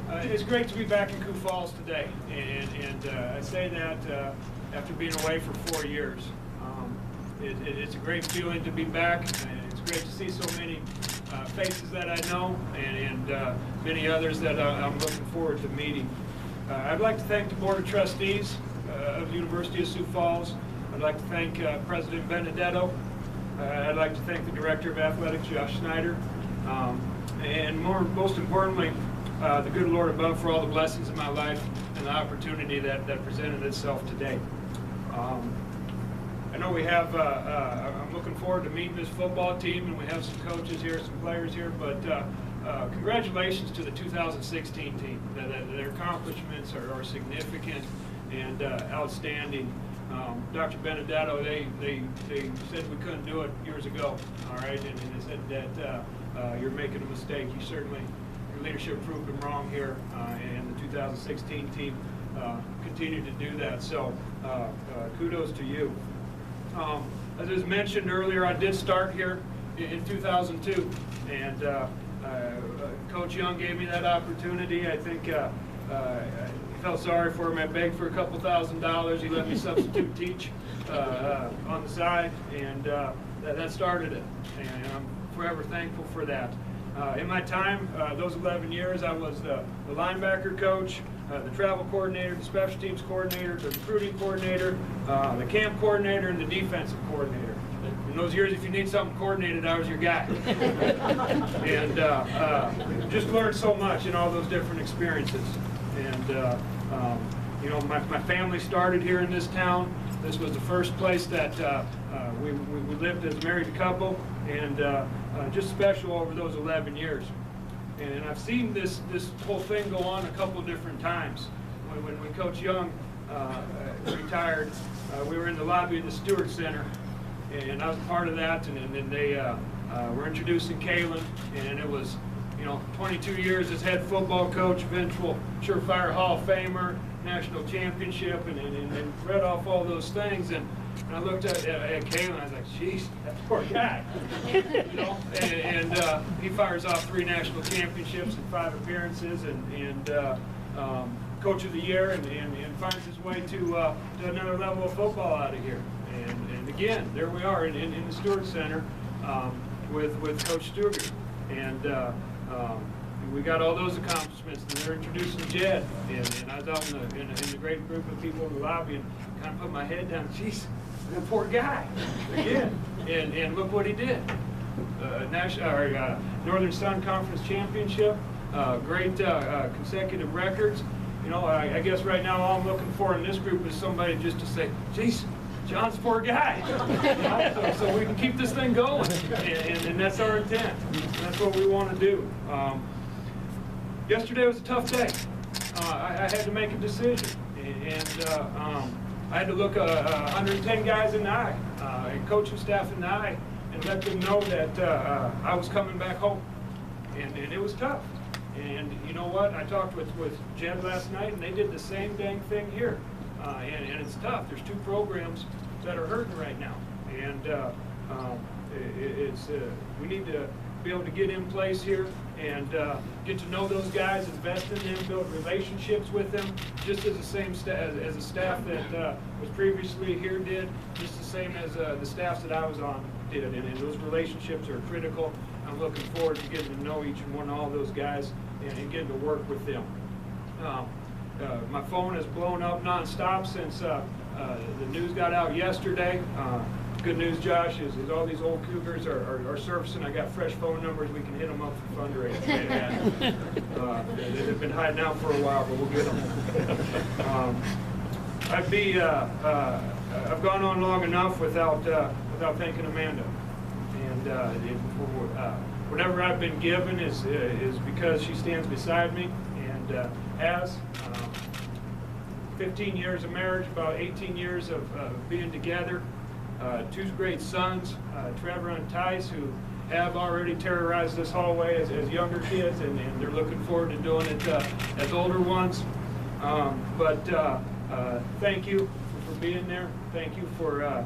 It's great to be back in Sioux Falls today, and I say that after being away for 4 years. It's a great feeling to be back, and it's great to see so many faces that I know, and many others that I'm looking forward to meeting. I'd like to thank the Board of Trustees of the University of Sioux Falls. I'd like to thank President Benedetto. I'd like to thank the Director of Athletics, Josh Snyder, and most importantly, the good Lord above for all the blessings in my life and the opportunity that presented itself today. I know we have, I'm looking forward to meeting this football team, and we have some coaches here, some players here, but congratulations to the 2016 team. Their accomplishments are significant and outstanding. Dr. Benedetto, they said we couldn't do it years ago, all right, and they said that you're making a mistake. Your leadership proved them wrong here, and the 2016 team continued to do that, so kudos to you. As was mentioned earlier, I did start here in 2002, and Coach Young gave me that opportunity. I think he felt sorry for him. I begged for a couple $1,000s. He let me substitute teach on the side, and that started it, and I'm forever thankful for that. In my time, those 11 years, I was the linebacker coach, the travel coordinator, the special teams coordinator, the recruiting coordinator, the camp coordinator, and the defensive coordinator. In those years, if you need something coordinated, I was your guy. And just learned so much in all those different experiences. And you know, my family started here in this town. This was the first place that we lived as a married couple, and just special over those 11 years. And I've seen this whole thing go on a couple different times. When Coach Young retired, we were in the lobby of the Stewart Center, and I was part of that, and then they were introducing Kalen, and it was, you know, 22 years as head football coach, eventual surefire Hall of Famer, national championship, and read off all those things, and I looked at Kalen, and I was like, "Jeez, that poor guy," you know. And he fires off 3 national championships and 5 appearances, and coach of the year, and finds his way to another level of football out of here. And again, there we are in the Stewart Center with Coach Stewart, and we got all those accomplishments. And they're introducing Jed, and I was out in a great group of people in the lobby, and kind of put my head down. Jeez, that poor guy again. And look what he did. Northern Sun Conference Championship, great consecutive records. You know, I guess right now all I'm looking for in this group is somebody just to say, "Jeez, John's a poor guy," you know, so we can keep this thing going, and that's our intent. That's what we want to do. Yesterday was a tough day. I had to make a decision, and I had to look 110 guys in the eye, and coaching staff in the eye, and let them know that I was coming back home, and it was tough. And you know what? I talked with Jed last night, and they did the same dang thing here. And it's tough. There's 2 programs that are hurting right now, and we need to be able to get in place here and get to know those guys, invest in them, build relationships with them, just as the same as the staff that was previously here did, just the same as the staffs that I was on did. And those relationships are critical. I'm looking forward to getting to know each and one of all those guys and getting to work with them. My phone has blown up nonstop since the news got out yesterday. Good news, Josh, is all these old cougars are surfacing. I got fresh phone numbers. We can hit them up for fundraising. They've been hiding out for a while, but we'll get them. I've gone on long enough without thanking Amanda. And whatever I've been given is because she stands beside me, and has 15 years of marriage, about 18 years of being together, 2 great sons, Trevor and Tice, who have already terrorized this hallway as younger kids, and they're looking forward to doing it as older ones. But thank you for being there. Thank you for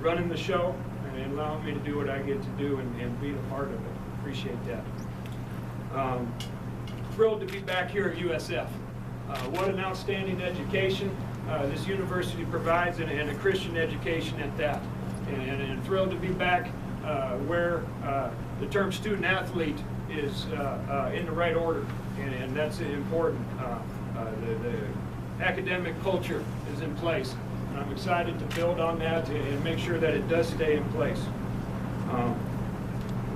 running the show and allowing me to do what I get to do and being a part of it. Appreciate that. thrilled to be back here at USF. What an outstanding education this university provides, and a Christian education at that. And thrilled to be back where the term student athlete is in the right order, and that's important. The academic culture is in place, and I'm excited to build on that and make sure that it does stay in place. I'm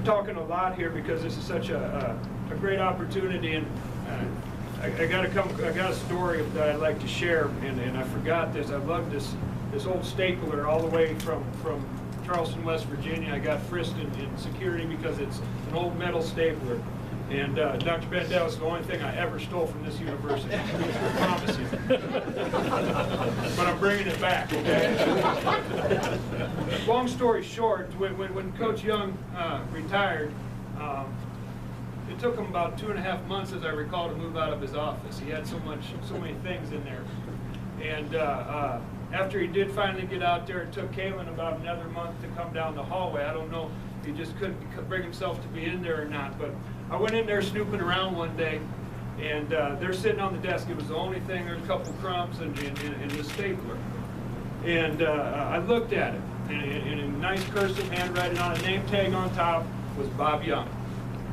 talking a lot here because this is such a great opportunity, and I got a story that I'd like to share, and I forgot this. I love this old stapler all the way from Charleston, West Virginia. I got frisked in security because it's an old metal stapler. And Dr. Bendel, it's the only thing I ever stole from this university. I promise you. But I'm bringing it back, okay? Long story short, when Coach Young retired, it took him about 2.5 months, as I recall, to move out of his office. He had so many things in there. And after he did finally get out there, it took Kalen about another month to come down the hallway. I don't know if he just couldn't bring himself to be in there or not, but I went in there snooping around one day, and they're sitting on the desk. It was the only thing. There's a couple crumbs and the stapler. And I looked at it, and in nice cursive handwriting on a name tag on top was Bob Young.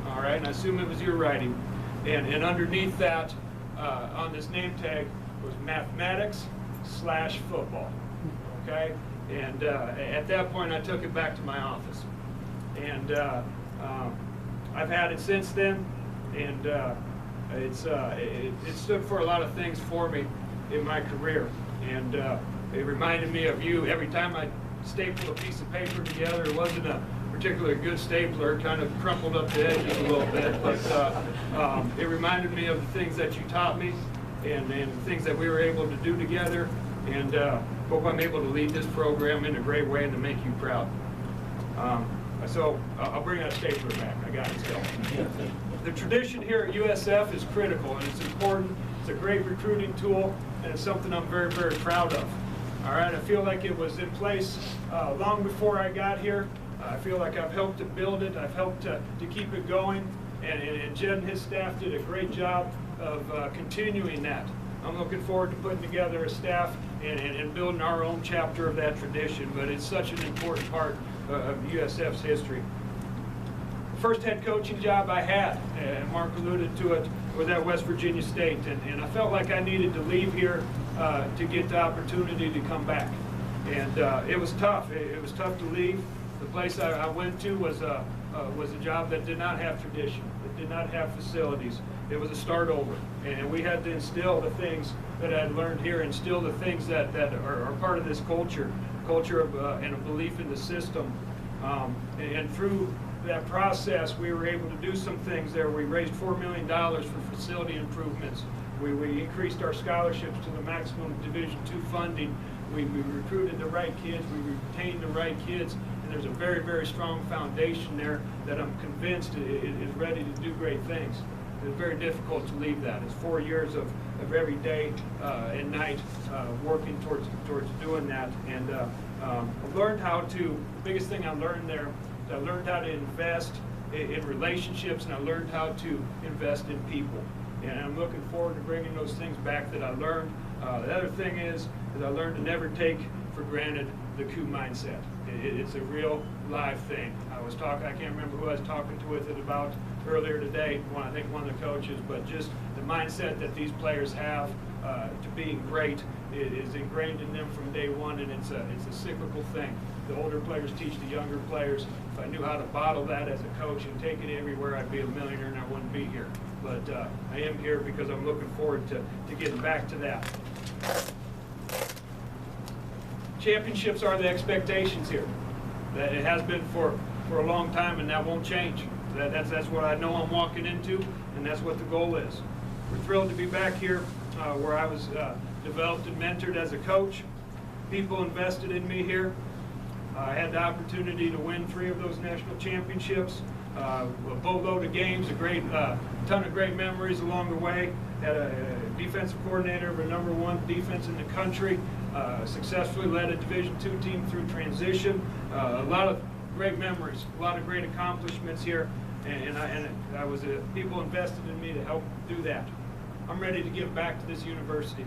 All right, and I assume it was your writing. And underneath that, on this name tag, was mathematics/football. Okay, and at that point, I took it back to my office, and I've had it since then, and it stood for a lot of things for me in my career, and it reminded me of you. Every time I stapled a piece of paper together, it wasn't a particularly good stapler, kind of crumpled up the edges a little bit, but it reminded me of the things that you taught me, and the things that we were able to do together, and hope I'm able to lead this program in a great way and to make you proud. So I'll bring that stapler back. I got it still. The tradition here at USF is critical, and it's important. It's a great recruiting tool, and it's something I'm very, very proud of. All right, I feel like it was in place long before I got here. I feel like I've helped to build it. I've helped to keep it going, and Jed and his staff did a great job of continuing that. I'm looking forward to putting together a staff and building our own chapter of that tradition, but it's such an important part of USF's history. The first head coaching job I had, and Mark alluded to it, was at West Virginia State, and I felt like I needed to leave here to get the opportunity to come back. And it was tough. It was tough to leave. The place I went to was a job that did not have tradition. It did not have facilities. It was a start over, and we had to instill the things that I'd learned here, instill the things that are part of this culture of and a belief in the system. And through that process, we were able to do some things there. We raised $4 million for facility improvements. We increased our scholarships to the maximum Division II funding. We recruited the right kids. We retained the right kids. And there's a very, very strong foundation there that I'm convinced is ready to do great things. It's very difficult to leave that. It's 4 years of every day and night working towards doing that. And I've learned how to, the biggest thing I learned there, is I learned how to invest in relationships, and I learned how to invest in people. And I'm looking forward to bringing those things back that I learned. The other thing is I learned to never take for granted the coup mindset. It's a real live thing. I can't remember who I was talking to with it about earlier today, I think one of the coaches, but just the mindset that these players have to being great is ingrained in them from day one, and it's a cyclical thing. The older players teach the younger players. If I knew how to bottle that as a coach and take it everywhere, I'd be a millionaire and I wouldn't be here. But I am here because I'm looking forward to getting back to that. Championships are the expectations here. That it has been for a long time, and that won't change. That's what I know I'm walking into, and that's what the goal is. We're thrilled to be back here where I was developed and mentored as a coach. People invested in me here. I had the opportunity to win 3 of those national championships, a boatload of games, a ton of great memories along the way. Had a defensive coordinator of a #1 defense in the country, successfully led a Division II team through transition. A lot of great memories, a lot of great accomplishments here, and I was people invested in me to help do that. I'm ready to give back to this university.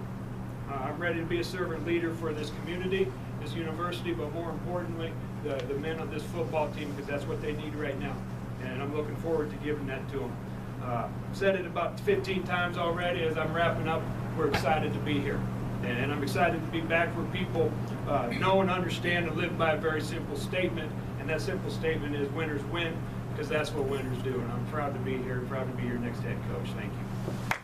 I'm ready to be a servant leader for this community, this university, but more importantly, the men of this football team, because that's what they need right now. And I'm looking forward to giving that to them. Said it about 15 times already. As I'm wrapping up, we're excited to be here. And I'm excited to be back where people know and understand and live by a very simple statement. And that simple statement is winners win, because that's what winners do. And I'm proud to be here, proud to be your next head coach. Thank you.